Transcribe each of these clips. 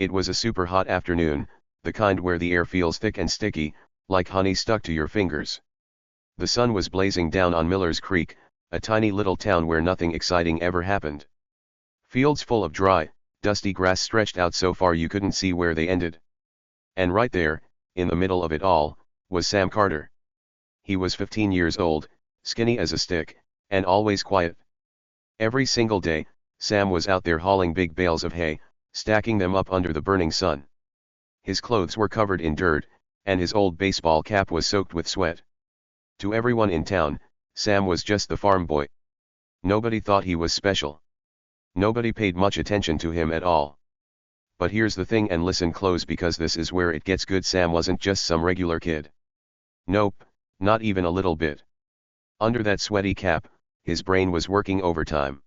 It was a super hot afternoon, the kind where the air feels thick and sticky, like honey stuck to your fingers. The sun was blazing down on Miller's Creek, a tiny little town where nothing exciting ever happened. Fields full of dry, dusty grass stretched out so far you couldn't see where they ended. And right there, in the middle of it all, was Sam Carter. He was 15 years old, skinny as a stick, and always quiet. Every single day, Sam was out there hauling big bales of hay, stacking them up under the burning sun. His clothes were covered in dirt, and his old baseball cap was soaked with sweat. To everyone in town, Sam was just the farm boy. Nobody thought he was special. Nobody paid much attention to him at all. But here's the thing, and listen close because this is where it gets good. Sam wasn't just some regular kid. Nope, not even a little bit. Under that sweaty cap, his brain was working overtime.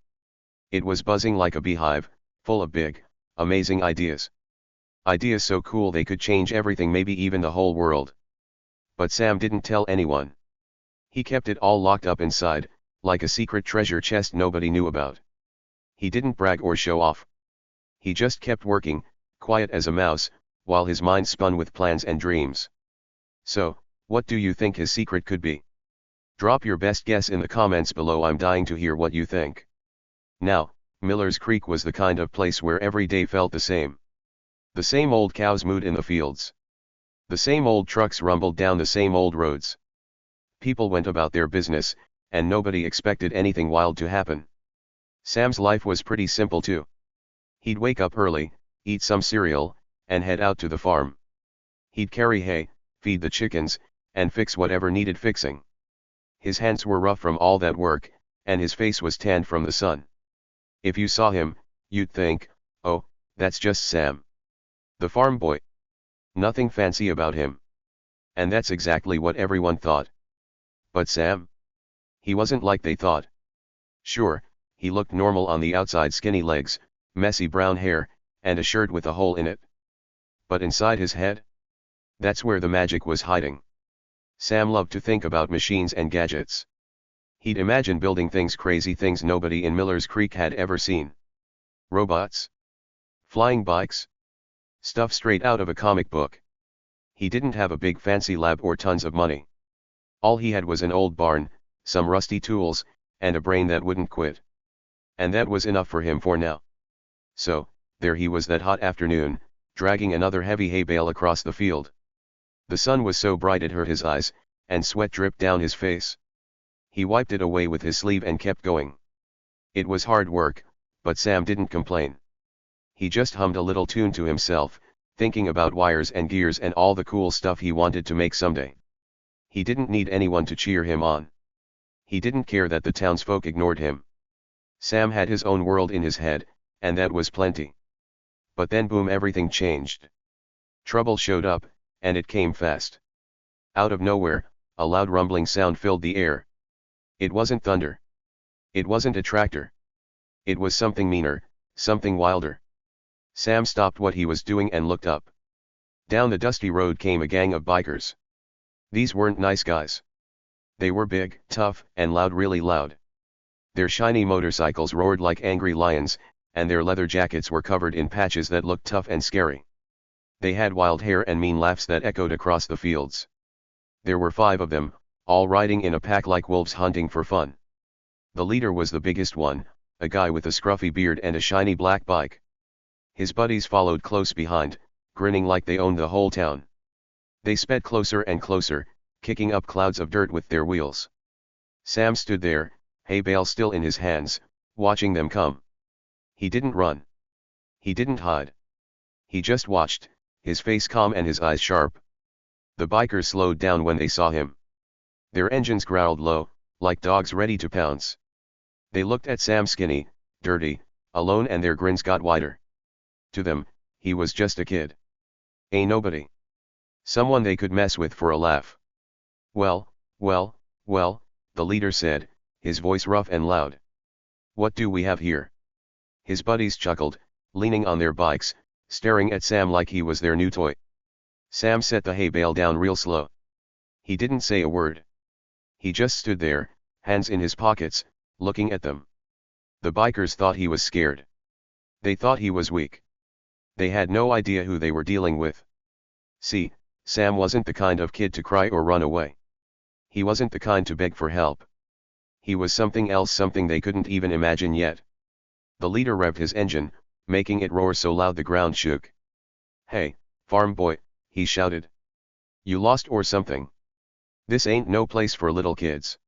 It was buzzing like a beehive, full of big, amazing ideas. Ideas so cool they could change everything, maybe even the whole world. But Sam didn't tell anyone. He kept it all locked up inside, like a secret treasure chest nobody knew about. He didn't brag or show off. He just kept working, quiet as a mouse, while his mind spun with plans and dreams. So, what do you think his secret could be? Drop your best guess in the comments below. I'm dying to hear what you think. Now, Miller's Creek was the kind of place where every day felt the same. The same old cows mooed in the fields. The same old trucks rumbled down the same old roads. People went about their business, and nobody expected anything wild to happen. Sam's life was pretty simple too. He'd wake up early, eat some cereal, and head out to the farm. He'd carry hay, feed the chickens, and fix whatever needed fixing. His hands were rough from all that work, and his face was tanned from the sun. If you saw him, you'd think, oh, that's just Sam. The farm boy. Nothing fancy about him. And that's exactly what everyone thought. But Sam? He wasn't like they thought. Sure, he looked normal on the outside: skinny legs, messy brown hair, and a shirt with a hole in it. But inside his head? That's where the magic was hiding. Sam loved to think about machines and gadgets. He'd imagine building things, crazy things nobody in Miller's Creek had ever seen. Robots? Flying bikes? Stuff straight out of a comic book. He didn't have a big fancy lab or tons of money. All he had was an old barn, some rusty tools, and a brain that wouldn't quit. And that was enough for him for now. So, there he was that hot afternoon, dragging another heavy hay bale across the field. The sun was so bright it hurt his eyes, and sweat dripped down his face. He wiped it away with his sleeve and kept going. It was hard work, but Sam didn't complain. He just hummed a little tune to himself, thinking about wires and gears and all the cool stuff he wanted to make someday. He didn't need anyone to cheer him on. He didn't care that the townsfolk ignored him. Sam had his own world in his head, and that was plenty. But then boom, everything changed. Trouble showed up, and it came fast. Out of nowhere, a loud rumbling sound filled the air. It wasn't thunder. It wasn't a tractor. It was something meaner, something wilder. Sam stopped what he was doing and looked up. Down the dusty road came a gang of bikers. These weren't nice guys. They were big, tough, and loud, really loud. Their shiny motorcycles roared like angry lions, and their leather jackets were covered in patches that looked tough and scary. They had wild hair and mean laughs that echoed across the fields. There were 5 of them, all riding in a pack like wolves hunting for fun. The leader was the biggest one, a guy with a scruffy beard and a shiny black bike. His buddies followed close behind, grinning like they owned the whole town. They sped closer and closer, kicking up clouds of dirt with their wheels. Sam stood there, hay bale still in his hands, watching them come. He didn't run. He didn't hide. He just watched, his face calm and his eyes sharp. The bikers slowed down when they saw him. Their engines growled low, like dogs ready to pounce. They looked at Sam, skinny, dirty, alone, and their grins got wider. To them, he was just a kid. A nobody. Someone they could mess with for a laugh. Well, the leader said, his voice rough and loud. What do we have here? His buddies chuckled, leaning on their bikes, staring at Sam like he was their new toy. Sam set the hay bale down real slow. He didn't say a word. He just stood there, hands in his pockets, looking at them. The bikers thought he was scared. They thought he was weak. They had no idea who they were dealing with. See, Sam wasn't the kind of kid to cry or run away. He wasn't the kind to beg for help. He was something else, something they couldn't even imagine yet. The leader revved his engine, making it roar so loud the ground shook. "Hey, farm boy," he shouted. "You lost or something? This ain't no place for little kids."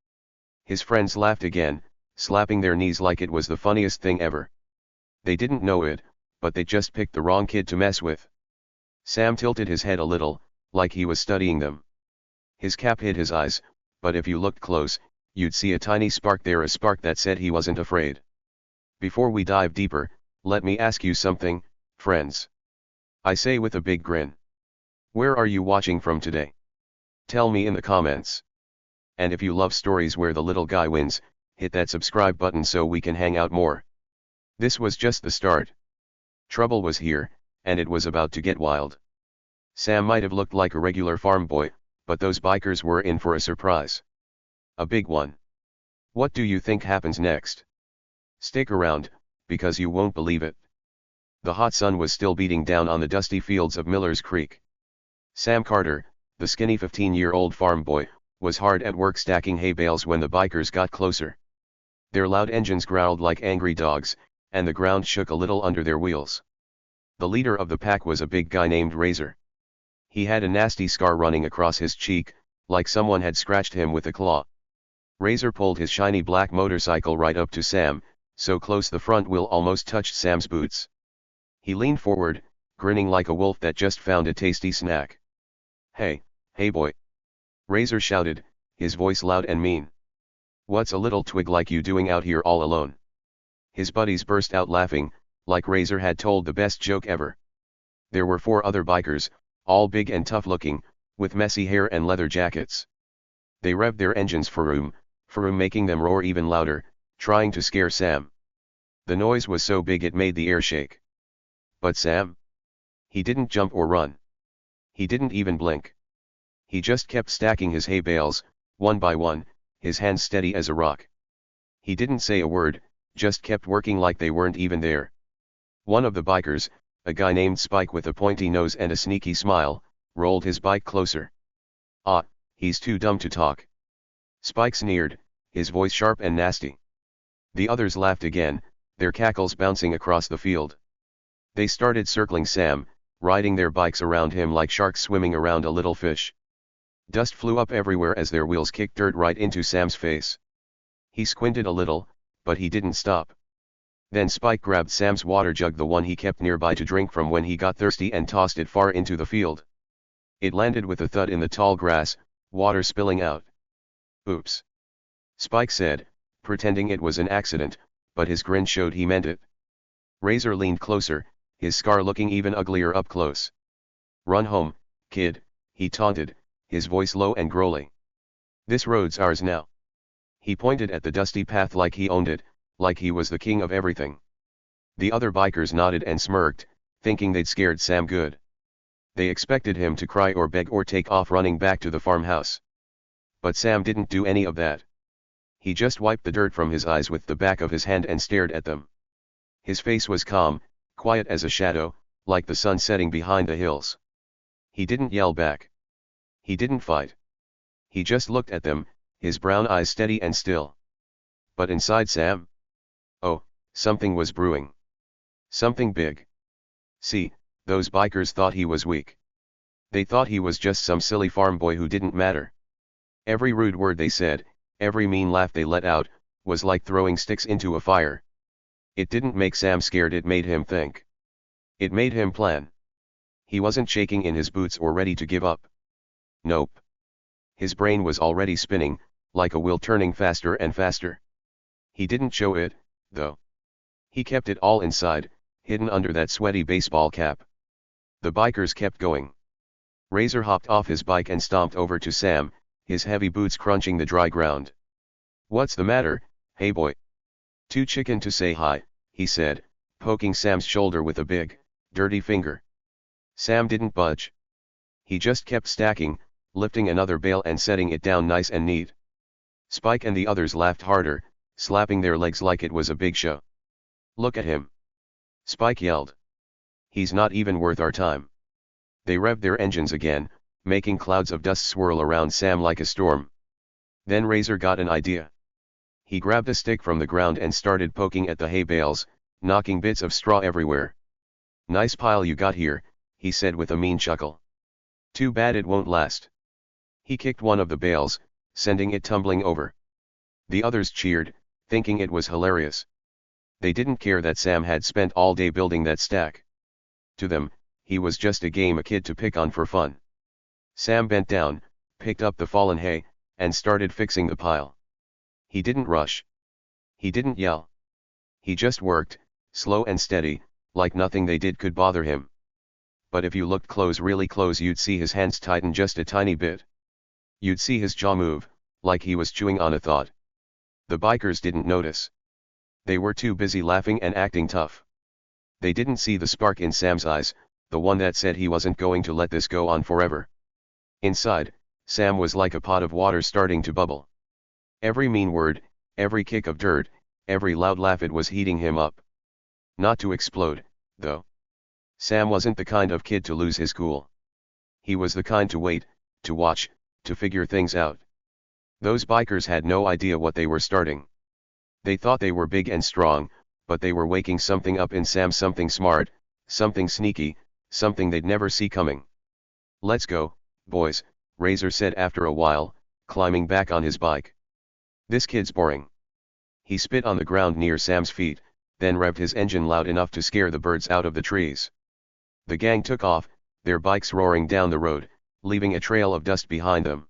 His friends laughed again, slapping their knees like it was the funniest thing ever. They didn't know it, but they just picked the wrong kid to mess with. Sam tilted his head a little, like he was studying them. His cap hid his eyes, but if you looked close, you'd see a tiny spark there, a spark that said he wasn't afraid. "Before we dive deeper, let me ask you something, friends," I say with a big grin. "Where are you watching from today? Tell me in the comments. And if you love stories where the little guy wins, hit that subscribe button so we can hang out more." This was just the start. Trouble was here, and it was about to get wild. Sam might have looked like a regular farm boy, but those bikers were in for a surprise. A big one. What do you think happens next? Stick around, because you won't believe it. The hot sun was still beating down on the dusty fields of Miller's Creek. Sam Carter, the skinny 15-year-old farm boy, was hard at work stacking hay bales when the bikers got closer. Their loud engines growled like angry dogs, and the ground shook a little under their wheels. The leader of the pack was a big guy named Razor. He had a nasty scar running across his cheek, like someone had scratched him with a claw. Razor pulled his shiny black motorcycle right up to Sam, so close the front wheel almost touched Sam's boots. He leaned forward, grinning like a wolf that just found a tasty snack. Hey boy," Razor shouted, his voice loud and mean. "What's a little twig like you doing out here all alone?" His buddies burst out laughing, like Razor had told the best joke ever. There were 4 other bikers, all big and tough looking, with messy hair and leather jackets. They revved their engines vroom, making them roar even louder, trying to scare Sam. The noise was so big it made the air shake. But Sam? He didn't jump or run. He didn't even blink. He just kept stacking his hay bales, one by one, his hands steady as a rock. He didn't say a word, just kept working like they weren't even there. One of the bikers, a guy named Spike with a pointy nose and a sneaky smile, rolled his bike closer. "Ah, he's too dumb to talk," Spike sneered, his voice sharp and nasty. The others laughed again, their cackles bouncing across the field. They started circling Sam, riding their bikes around him like sharks swimming around a little fish. Dust flew up everywhere as their wheels kicked dirt right into Sam's face. He squinted a little, but he didn't stop. Then Spike grabbed Sam's water jug, the one he kept nearby to drink from when he got thirsty, and tossed it far into the field. It landed with a thud in the tall grass, water spilling out. "Oops," Spike said, pretending it was an accident, but his grin showed he meant it. Razor leaned closer, his scar looking even uglier up close. "Run home, kid," he taunted, his voice low and growly. "This road's ours now." He pointed at the dusty path like he owned it, like he was the king of everything. The other bikers nodded and smirked, thinking they'd scared Sam good. They expected him to cry or beg or take off running back to the farmhouse. But Sam didn't do any of that. He just wiped the dirt from his eyes with the back of his hand and stared at them. His face was calm, quiet as a shadow, like the sun setting behind the hills. He didn't yell back. He didn't fight. He just looked at them, his brown eyes steady and still. But inside Sam? Oh, something was brewing. Something big. See, those bikers thought he was weak. They thought he was just some silly farm boy who didn't matter. Every rude word they said, every mean laugh they let out, was like throwing sticks into a fire. It didn't make Sam scared, it made him think. It made him plan. He wasn't shaking in his boots or ready to give up. Nope. His brain was already spinning, like a wheel turning faster and faster. He didn't show it, though. He kept it all inside, hidden under that sweaty baseball cap. The bikers kept going. Razor hopped off his bike and stomped over to Sam, his heavy boots crunching the dry ground. "What's the matter, hey boy? Too chicken to say hi," he said, poking Sam's shoulder with a big, dirty finger. Sam didn't budge. He just kept stacking, lifting another bale and setting it down nice and neat. Spike and the others laughed harder, slapping their legs like it was a big show. "Look at him!" Spike yelled. He's not even worth our time. They revved their engines again, making clouds of dust swirl around Sam like a storm. Then Razor got an idea. He grabbed a stick from the ground and started poking at the hay bales, knocking bits of straw everywhere. "Nice pile you got here," he said with a mean chuckle. "Too bad it won't last." He kicked one of the bales, sending it tumbling over. The others cheered, thinking it was hilarious. They didn't care that Sam had spent all day building that stack. To them, he was just a game a kid to pick on for fun. Sam bent down, picked up the fallen hay, and started fixing the pile. He didn't rush. He didn't yell. He just worked, slow and steady, like nothing they did could bother him. But if you looked really close, you'd see his hands tighten just a tiny bit. You'd see his jaw move, like he was chewing on a thought. The bikers didn't notice. They were too busy laughing and acting tough. They didn't see the spark in Sam's eyes, the one that said he wasn't going to let this go on forever. Inside, Sam was like a pot of water starting to bubble. Every mean word, every kick of dirt, every loud laugh, it was heating him up. Not to explode, though. Sam wasn't the kind of kid to lose his cool. He was the kind to wait, to watch, to figure things out. Those bikers had no idea what they were starting. They thought they were big and strong, but they were waking something up in Sam, something smart, something sneaky, something they'd never see coming. "Let's go, boys," Razor said after a while, climbing back on his bike. "This kid's boring." He spit on the ground near Sam's feet, then revved his engine loud enough to scare the birds out of the trees. The gang took off, their bikes roaring down the road, leaving a trail of dust behind them.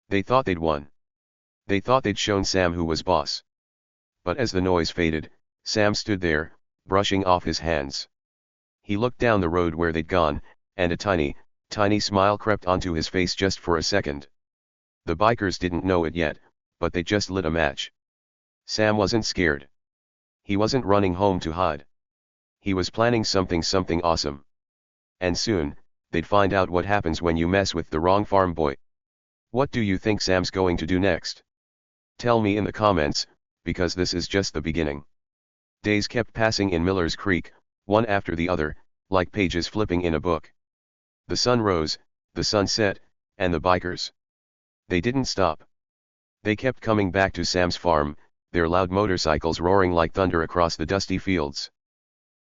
They thought they'd won. They thought they'd shown Sam who was boss. But as the noise faded, Sam stood there, brushing off his hands. He looked down the road where they'd gone, and a tiny, tiny smile crept onto his face just for a second. The bikers didn't know it yet, but they just lit a match. Sam wasn't scared. He wasn't running home to hide. He was planning something awesome. And soon, they'd find out what happens when you mess with the wrong farm boy. What do you think Sam's going to do next? Tell me in the comments, because this is just the beginning. Days kept passing in Miller's Creek, one after the other, like pages flipping in a book. The sun rose, the sun set, and the bikers. They didn't stop. They kept coming back to Sam's farm, their loud motorcycles roaring like thunder across the dusty fields.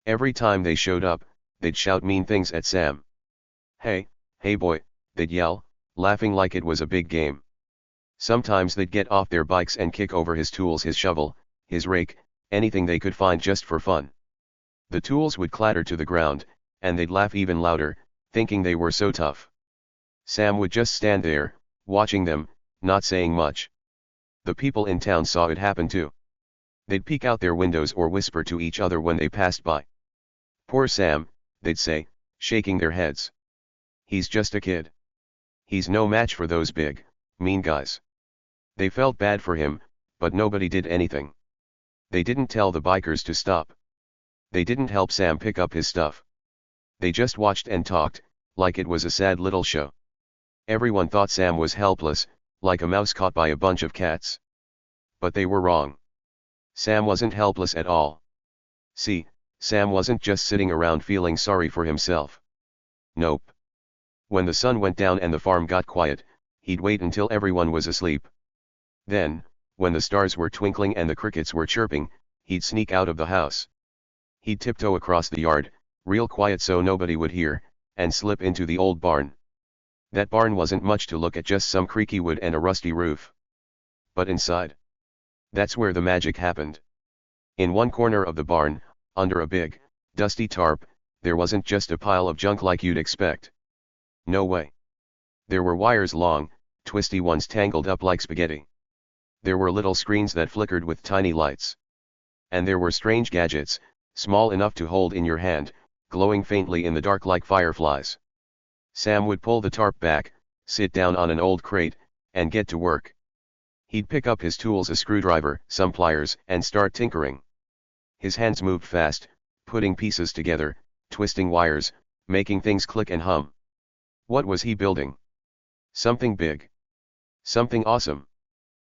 Every time they showed up, they'd shout mean things at Sam. "Hey, hey boy," they'd yell, laughing like it was a big game. Sometimes they'd get off their bikes and kick over his tools, his shovel, his rake, anything they could find just for fun. The tools would clatter to the ground, and they'd laugh even louder, thinking they were so tough. Sam would just stand there, watching them, not saying much. The people in town saw it happen too. They'd peek out their windows or whisper to each other when they passed by. "Poor Sam," they'd say, shaking their heads. "He's just a kid. He's no match for those big, mean guys." They felt bad for him, but nobody did anything. They didn't tell the bikers to stop. They didn't help Sam pick up his stuff. They just watched and talked, like it was a sad little show. Everyone thought Sam was helpless, like a mouse caught by a bunch of cats. But they were wrong. Sam wasn't helpless at all. See, Sam wasn't just sitting around feeling sorry for himself. Nope. When the sun went down and the farm got quiet, he'd wait until everyone was asleep. Then, when the stars were twinkling and the crickets were chirping, he'd sneak out of the house. He'd tiptoe across the yard, real quiet so nobody would hear, and slip into the old barn. That barn wasn't much to look at, just some creaky wood and a rusty roof. But inside, that's where the magic happened. In one corner of the barn, under a big, dusty tarp, there wasn't just a pile of junk like you'd expect. No way. There were wires, long, twisty ones tangled up like spaghetti. There were little screens that flickered with tiny lights. And there were strange gadgets, small enough to hold in your hand, glowing faintly in the dark like fireflies. Sam would pull the tarp back, sit down on an old crate, and get to work. He'd pick up his tools, a screwdriver, some pliers, and start tinkering. His hands moved fast, putting pieces together, twisting wires, making things click and hum. What was he building? Something big. Something awesome.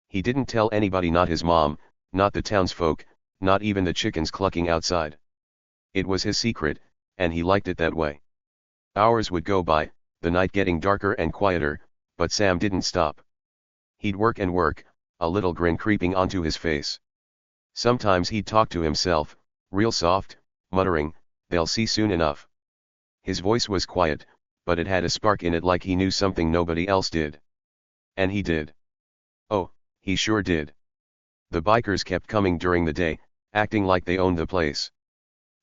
He didn't tell anybody, not his mom, not the townsfolk, not even the chickens clucking outside. It was his secret, and he liked it that way. Hours would go by, the night getting darker and quieter, but Sam didn't stop. He'd work and work, a little grin creeping onto his face. Sometimes he'd talk to himself, real soft, muttering, "They'll see soon enough." His voice was quiet, but it had a spark in it like he knew something nobody else did. And he did. Oh, he sure did. The bikers kept coming during the day, acting like they owned the place.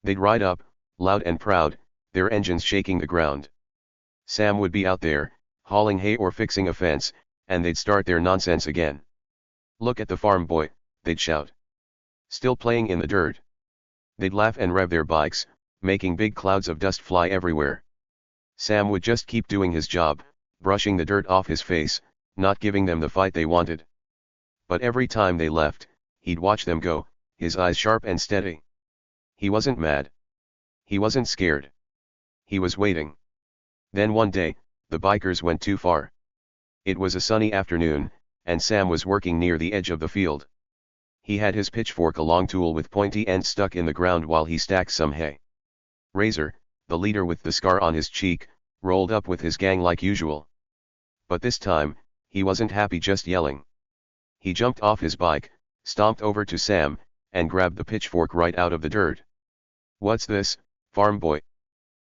They'd ride up, loud and proud, their engines shaking the ground. Sam would be out there, hauling hay or fixing a fence, and they'd start their nonsense again. "Look at the farm boy," they'd shout. "Still playing in the dirt." They'd laugh and rev their bikes, making big clouds of dust fly everywhere. Sam would just keep doing his job, brushing the dirt off his face, not giving them the fight they wanted. But every time they left, he'd watch them go, his eyes sharp and steady. He wasn't mad. He wasn't scared. He was waiting. Then one day, the bikers went too far. It was a sunny afternoon, and Sam was working near the edge of the field. He had his pitchfork, a long tool with pointy ends, stuck in the ground while he stacked some hay. Razor, the leader with the scar on his cheek, rolled up with his gang like usual. But this time, he wasn't happy just yelling. He jumped off his bike, stomped over to Sam, and grabbed the pitchfork right out of the dirt. "What's this, farm boy?"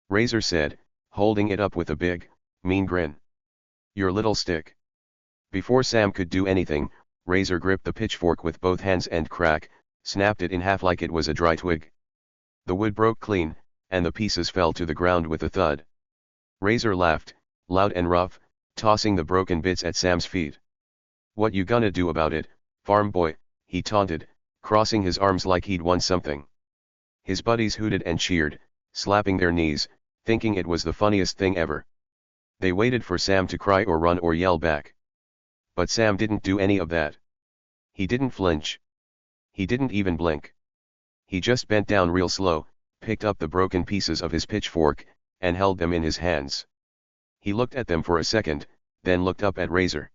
Razor said, holding it up with a big, mean grin. "Your little stick." Before Sam could do anything, Razor gripped the pitchfork with both hands and snapped it in half like it was a dry twig. The wood broke clean, and the pieces fell to the ground with a thud. Razor laughed, loud and rough, tossing the broken bits at Sam's feet. "What you gonna do about it, farm boy?" he taunted, crossing his arms like he'd won something. His buddies hooted and cheered, slapping their knees, thinking it was the funniest thing ever. They waited for Sam to cry or run or yell back. But Sam didn't do any of that. He didn't flinch. He didn't even blink. He just bent down real slow, picked up the broken pieces of his pitchfork, and held them in his hands. He looked at them for a second, then looked up at Razor.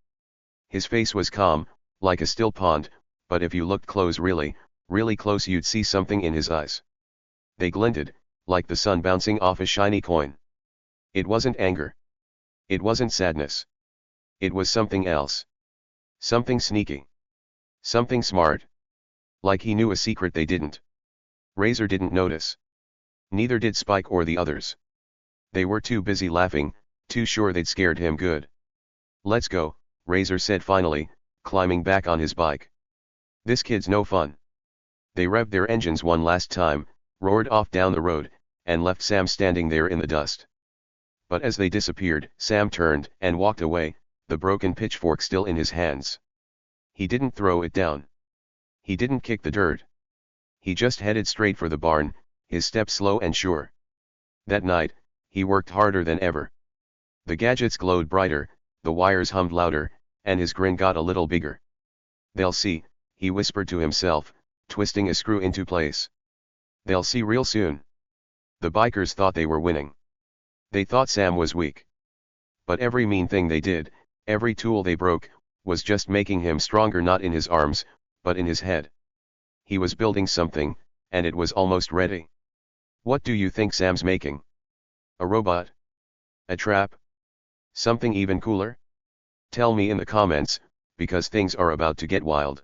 His face was calm, like a still pond, but if you looked close, really, really close, you'd see something in his eyes. They glinted, like the sun bouncing off a shiny coin. It wasn't anger. It wasn't sadness. It was something else. Something sneaky. Something smart. Like he knew a secret they didn't. Razor didn't notice. Neither did Spike or the others. They were too busy laughing, too sure they'd scared him good. "Let's go," Razor said finally, climbing back on his bike. "This kid's no fun." They revved their engines one last time, roared off down the road, and left Sam standing there in the dust. But as they disappeared, Sam turned and walked away, the broken pitchfork still in his hands. He didn't throw it down. He didn't kick the dirt. He just headed straight for the barn, his step slow and sure. That night, he worked harder than ever. The gadgets glowed brighter, the wires hummed louder, and his grin got a little bigger. "They'll see," he whispered to himself, twisting a screw into place. "They'll see real soon." The bikers thought they were winning. They thought Sam was weak. But every mean thing they did, every tool they broke, was just making him stronger, not in his arms, but in his head. He was building something, and it was almost ready. What do you think Sam's making? A robot? A trap? Something even cooler? Tell me in the comments, because things are about to get wild.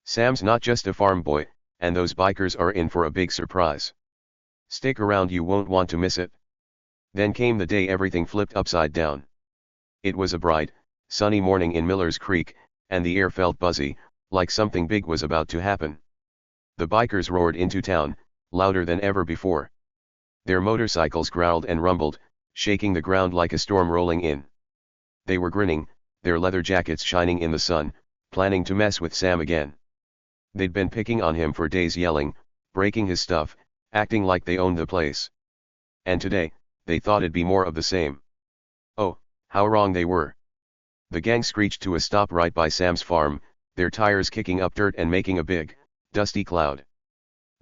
Sam's not just a farm boy, and those bikers are in for a big surprise. Stick around, you won't want to miss it. Then came the day everything flipped upside down. It was a bright, sunny morning in Miller's Creek, and the air felt buzzy, like something big was about to happen. The bikers roared into town, louder than ever before. Their motorcycles growled and rumbled, shaking the ground like a storm rolling in. They were grinning, their leather jackets shining in the sun, planning to mess with Sam again. They'd been picking on him for days, yelling, breaking his stuff, acting like they owned the place. And today, they thought it'd be more of the same. Oh, how wrong they were. The gang screeched to a stop right by Sam's farm, their tires kicking up dirt and making a big, dusty cloud.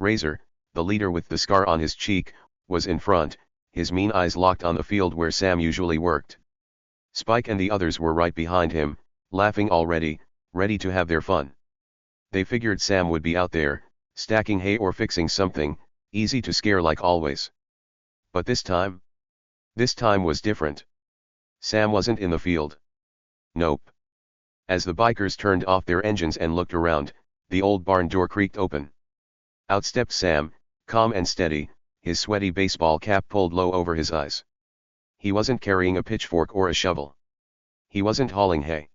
Razor, the leader with the scar on his cheek, was in front, his mean eyes locked on the field where Sam usually worked. Spike and the others were right behind him, laughing already, ready to have their fun. They figured Sam would be out there, stacking hay or fixing something, easy to scare like always. But this time was different. Sam wasn't in the field. Nope. As the bikers turned off their engines and looked around, the old barn door creaked open. Out stepped Sam, calm and steady, his sweaty baseball cap pulled low over his eyes. He wasn't carrying a pitchfork or a shovel. He wasn't hauling hay.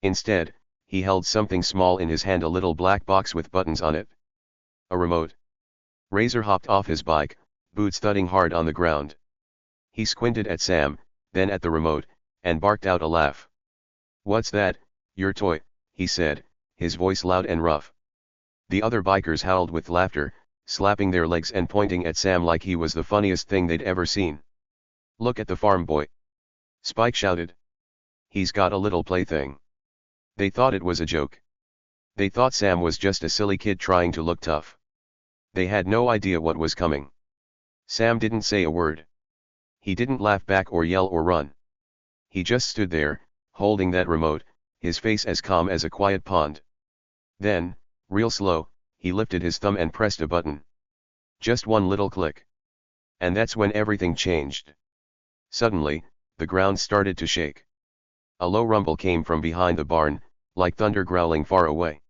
Instead, he held something small in his hand, a little black box with buttons on it. A remote. Razor hopped off his bike, boots thudding hard on the ground. He squinted at Sam, then at the remote, and barked out a laugh. "What's that, your toy?" he said, his voice loud and rough. The other bikers howled with laughter, slapping their legs and pointing at Sam like he was the funniest thing they'd ever seen. "Look at the farm boy!" Spike shouted. "He's got a little plaything." They thought it was a joke. They thought Sam was just a silly kid trying to look tough. They had no idea what was coming. Sam didn't say a word. He didn't laugh back or yell or run. He just stood there, holding that remote, his face as calm as a quiet pond. Then, real slow, he lifted his thumb and pressed a button. Just one little click. And that's when everything changed. Suddenly, the ground started to shake. A low rumble came from behind the barn, like thunder growling far away.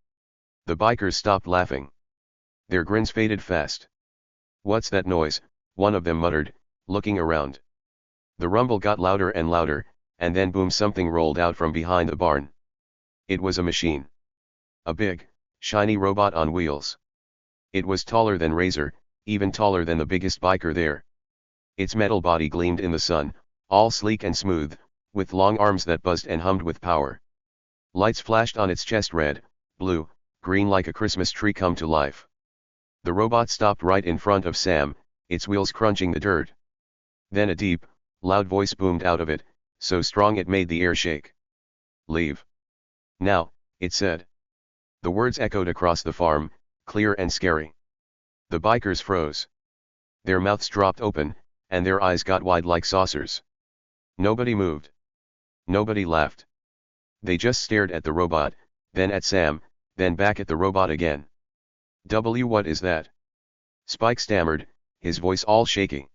The bikers stopped laughing. Their grins faded fast. "What's that noise?" one of them muttered, looking around. The rumble got louder and louder, and then boom, something rolled out from behind the barn. It was a machine. A big, shiny robot on wheels. It was taller than Razor, even taller than the biggest biker there. Its metal body gleamed in the sun, all sleek and smooth, with long arms that buzzed and hummed with power. Lights flashed on its chest, red, blue, green, like a Christmas tree come to life. The robot stopped right in front of Sam, its wheels crunching the dirt. Then a deep, loud voice boomed out of it, so strong it made the air shake. "Leave. Now," it said. The words echoed across the farm, clear and scary. The bikers froze. Their mouths dropped open, and their eyes got wide like saucers. Nobody moved. Nobody laughed. They just stared at the robot, then at Sam, then back at the robot again. What is that?" Spike stammered, his voice all shaky.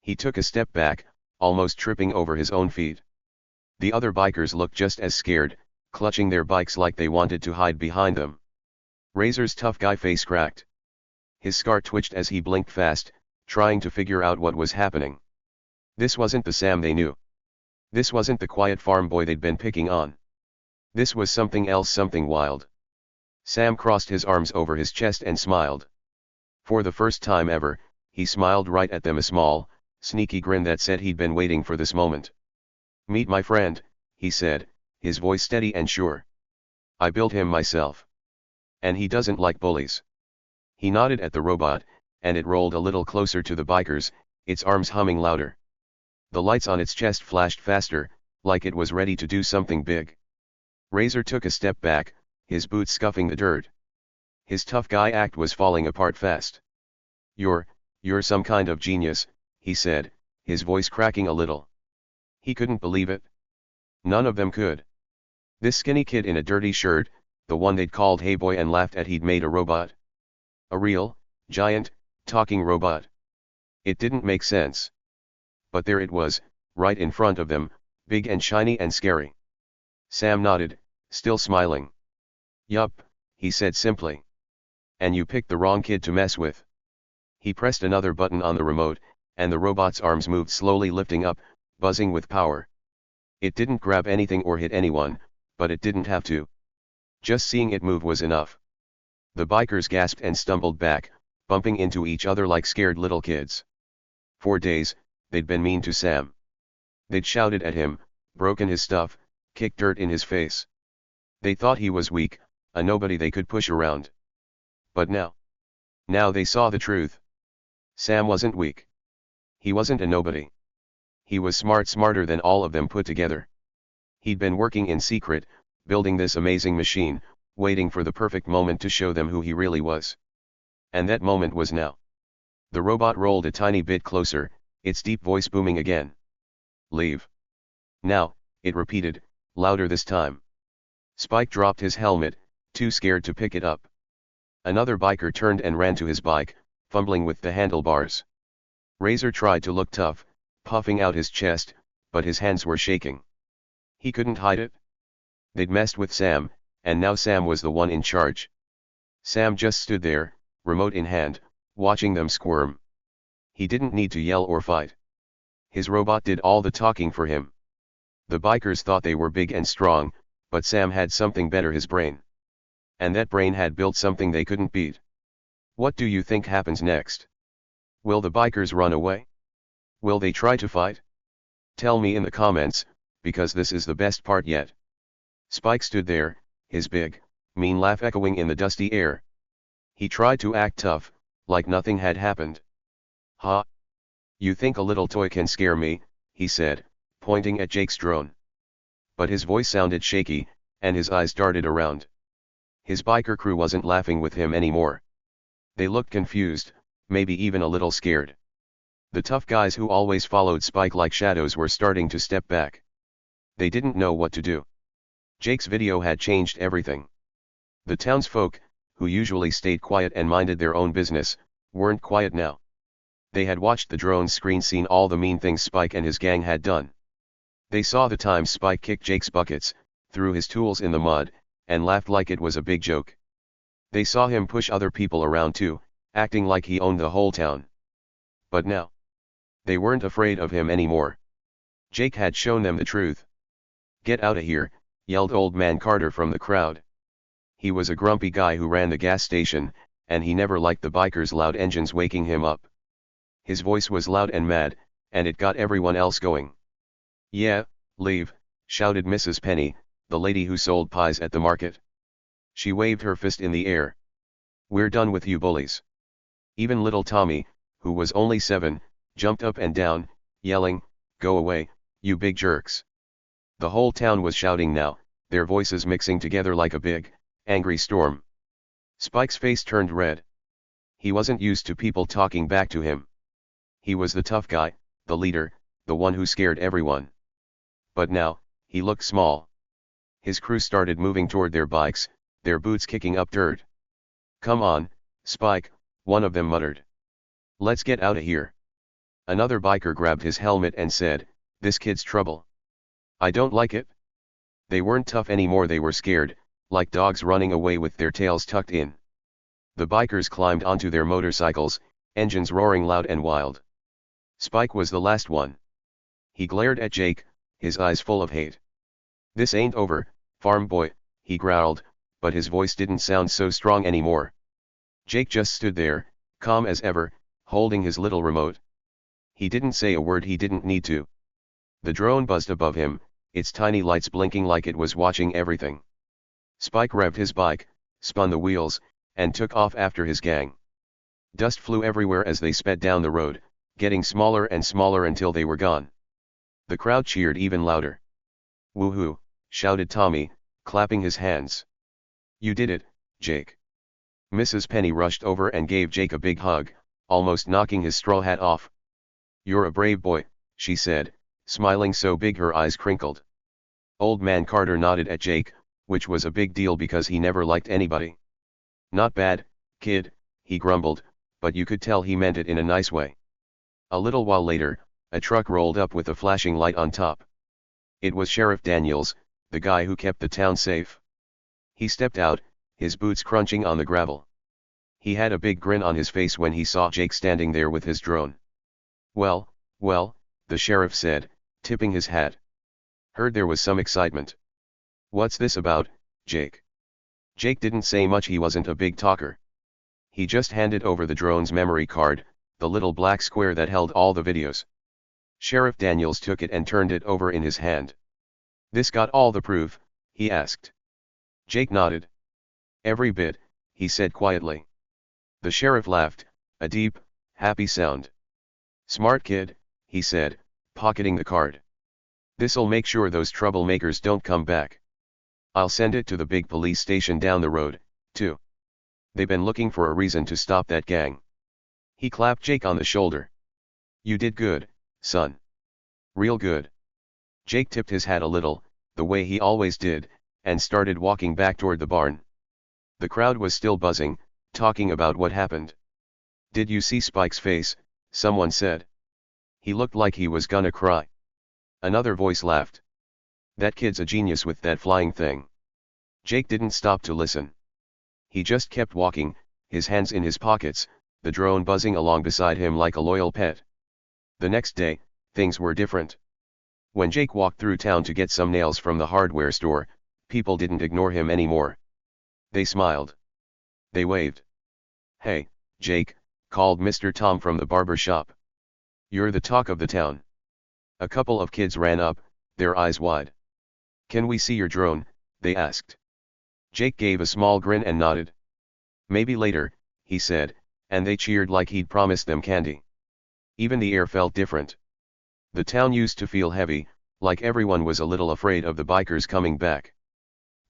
He took a step back, almost tripping over his own feet. The other bikers looked just as scared, clutching their bikes like they wanted to hide behind them. Razor's tough guy face cracked. His scar twitched as he blinked fast, trying to figure out what was happening. This wasn't the Sam they knew. This wasn't the quiet farm boy they'd been picking on. This was something else, something wild. Sam crossed his arms over his chest and smiled. For the first time ever, he smiled right at them, a small, sneaky grin that said he'd been waiting for this moment. "Meet my friend," he said, his voice steady and sure. "I built him myself. And he doesn't like bullies." He nodded at the robot, and it rolled a little closer to the bikers, its arms humming louder. The lights on its chest flashed faster, like it was ready to do something big. Razor took a step back, his boots scuffing the dirt. His tough guy act was falling apart fast. You're some kind of genius," he said, his voice cracking a little. He couldn't believe it. None of them could. This skinny kid in a dirty shirt, the one they'd called Hey Boy and laughed at, he'd made a robot. A real, giant, talking robot. It didn't make sense. But there it was, right in front of them, big and shiny and scary. Sam nodded, still smiling. "Yup," he said simply. "And you picked the wrong kid to mess with." He pressed another button on the remote, and the robot's arms moved slowly, lifting up, buzzing with power. It didn't grab anything or hit anyone, but it didn't have to. Just seeing it move was enough. The bikers gasped and stumbled back, bumping into each other like scared little kids. For days, they'd been mean to Sam. They'd shouted at him, broken his stuff, kicked dirt in his face. They thought he was weak, a nobody they could push around. But now they saw the truth. Sam wasn't weak. He wasn't a nobody. He was smart, smarter than all of them put together. He'd been working in secret, building this amazing machine, waiting for the perfect moment to show them who he really was. And that moment was now. The robot rolled a tiny bit closer, its deep voice booming again. "Leave. Now," it repeated, louder this time. Spike dropped his helmet, too scared to pick it up. Another biker turned and ran to his bike, fumbling with the handlebars. Razor tried to look tough, puffing out his chest, but his hands were shaking. He couldn't hide it. They'd messed with Sam, and now Sam was the one in charge. Sam just stood there, remote in hand, watching them squirm. He didn't need to yell or fight. His robot did all the talking for him. The bikers thought they were big and strong, but Sam had something better: his brain. And that brain had built something they couldn't beat. What do you think happens next? Will the bikers run away? Will they try to fight? Tell me in the comments, because this is the best part yet. Spike stood there, his big, mean laugh echoing in the dusty air. He tried to act tough, like nothing had happened. "Ha! You think a little toy can scare me," he said, pointing at Jake's drone. But his voice sounded shaky, and his eyes darted around. His biker crew wasn't laughing with him anymore. They looked confused, maybe even a little scared. The tough guys who always followed Spike like shadows were starting to step back. They didn't know what to do. Jake's video had changed everything. The townsfolk, who usually stayed quiet and minded their own business, weren't quiet now. They had watched the drone's screen, seen all the mean things Spike and his gang had done. They saw the times Spike kicked Jake's buckets, threw his tools in the mud, and laughed like it was a big joke. They saw him push other people around too, acting like he owned the whole town. But now, they weren't afraid of him anymore. Jake had shown them the truth. "Get out of here," yelled Old Man Carter from the crowd. He was a grumpy guy who ran the gas station, and he never liked the bikers' loud engines waking him up. His voice was loud and mad, and it got everyone else going. "Yeah, leave," shouted Mrs. Penny, the lady who sold pies at the market. She waved her fist in the air. "We're done with you bullies." Even little Tommy, who was only 7, jumped up and down, yelling, "Go away, you big jerks." The whole town was shouting now, their voices mixing together like a big, angry storm. Spike's face turned red. He wasn't used to people talking back to him. He was the tough guy, the leader, the one who scared everyone. But now, he looked small. His crew started moving toward their bikes, their boots kicking up dirt. "Come on, Spike," one of them muttered. "Let's get out of here." Another biker grabbed his helmet and said, "This kid's trouble. I don't like it." They weren't tough anymore, they were scared, like dogs running away with their tails tucked in. The bikers climbed onto their motorcycles, engines roaring loud and wild. Spike was the last one. He glared at Jake, his eyes full of hate. "This ain't over, farm boy," he growled, but his voice didn't sound so strong anymore. Jake just stood there, calm as ever, holding his little remote. He didn't say a word, he didn't need to. The drone buzzed above him, its tiny lights blinking like it was watching everything. Spike revved his bike, spun the wheels, and took off after his gang. Dust flew everywhere as they sped down the road, getting smaller and smaller until they were gone. The crowd cheered even louder. "Woohoo!" shouted Tommy, clapping his hands. "You did it, Jake." Mrs. Penny rushed over and gave Jake a big hug, almost knocking his straw hat off. "You're a brave boy," she said, smiling so big her eyes crinkled. Old Man Carter nodded at Jake, which was a big deal because he never liked anybody. "Not bad, kid," he grumbled, but you could tell he meant it in a nice way. A little while later, a truck rolled up with a flashing light on top. It was Sheriff Daniels, the guy who kept the town safe. He stepped out, his boots crunching on the gravel. He had a big grin on his face when he saw Jake standing there with his drone. Well, the sheriff said, tipping his hat. "Heard there was some excitement. What's this about, Jake?" Jake didn't say much, he wasn't a big talker. He just handed over the drone's memory card, the little black square that held all the videos. Sheriff Daniels took it and turned it over in his hand. "This got all the proof?" he asked. Jake nodded. "Every bit," he said quietly. The sheriff laughed, a deep, happy sound. "Smart kid," he said, pocketing the card. "This'll make sure those troublemakers don't come back. I'll send it to the big police station down the road, too. They've been looking for a reason to stop that gang." He clapped Jake on the shoulder. "You did good, son. Real good." Jake tipped his hat a little, the way he always did, and started walking back toward the barn. The crowd was still buzzing, talking about what happened. "Did you see Spike's face?" Someone said. He looked like he was gonna cry. Another voice laughed. That kid's a genius with that flying thing. Jake didn't stop to listen. He just kept walking, his hands in his pockets, the drone buzzing along beside him like a loyal pet. The next day, things were different. When Jake walked through town to get some nails from the hardware store, people didn't ignore him anymore. They smiled. They waved. "Hey, Jake," called Mr. Tom from the barber shop. "You're the talk of the town." A couple of kids ran up, their eyes wide. "Can we see your drone?" they asked. Jake gave a small grin and nodded. "Maybe later," he said, and they cheered like he'd promised them candy. Even the air felt different. The town used to feel heavy, like everyone was a little afraid of the bikers coming back.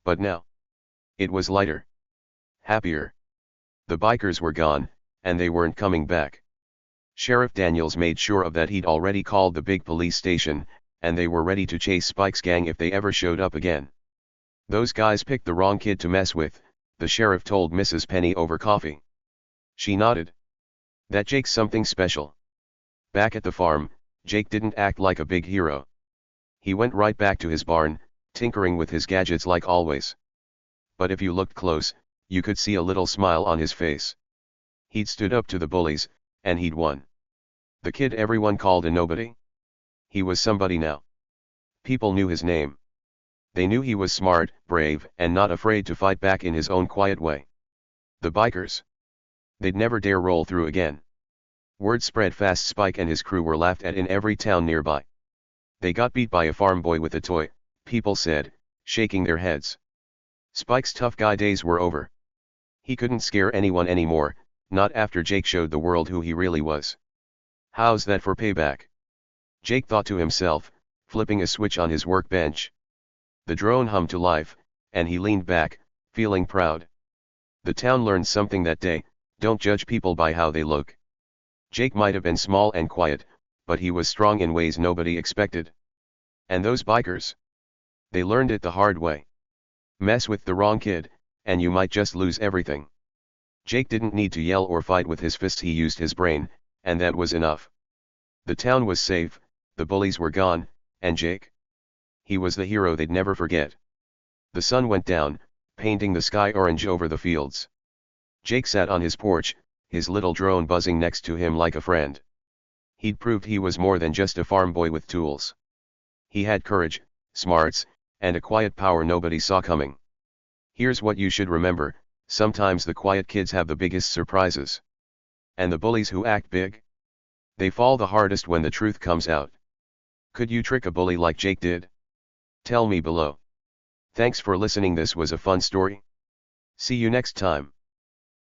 But now, it was lighter. Happier. The bikers were gone, and they weren't coming back. Sheriff Daniels made sure of that. He'd already called the big police station, and they were ready to chase Spike's gang if they ever showed up again. "Those guys picked the wrong kid to mess with," the sheriff told Mrs. Penny over coffee. She nodded. "That Jake's something special." Back at the farm, Jake didn't act like a big hero. He went right back to his barn, tinkering with his gadgets like always. But if you looked close, you could see a little smile on his face. He'd stood up to the bullies, and he'd won. The kid everyone called a nobody. He was somebody now. People knew his name. They knew he was smart, brave, and not afraid to fight back in his own quiet way. The bikers. They'd never dare roll through again. Word spread fast. Spike and his crew were laughed at in every town nearby. "They got beat by a farm boy with a toy," people said, shaking their heads. Spike's tough guy days were over. He couldn't scare anyone anymore, not after Jake showed the world who he really was. "How's that for payback?" Jake thought to himself, flipping a switch on his workbench. The drone hummed to life, and he leaned back, feeling proud. The town learned something that day: don't judge people by how they look. Jake might have been small and quiet, but he was strong in ways nobody expected. And those bikers? They learned it the hard way. Mess with the wrong kid, and you might just lose everything. Jake didn't need to yell or fight with his fists. He used his brain, and that was enough. The town was safe, the bullies were gone, and Jake? He was the hero they'd never forget. The sun went down, painting the sky orange over the fields. Jake sat on his porch, his little drone buzzing next to him like a friend. He'd proved he was more than just a farm boy with tools. He had courage, smarts, and a quiet power nobody saw coming. Here's what you should remember: sometimes the quiet kids have the biggest surprises. And the bullies who act big? They fall the hardest when the truth comes out. Could you trick a bully like Jake did? Tell me below. Thanks for listening. This was a fun story. See you next time.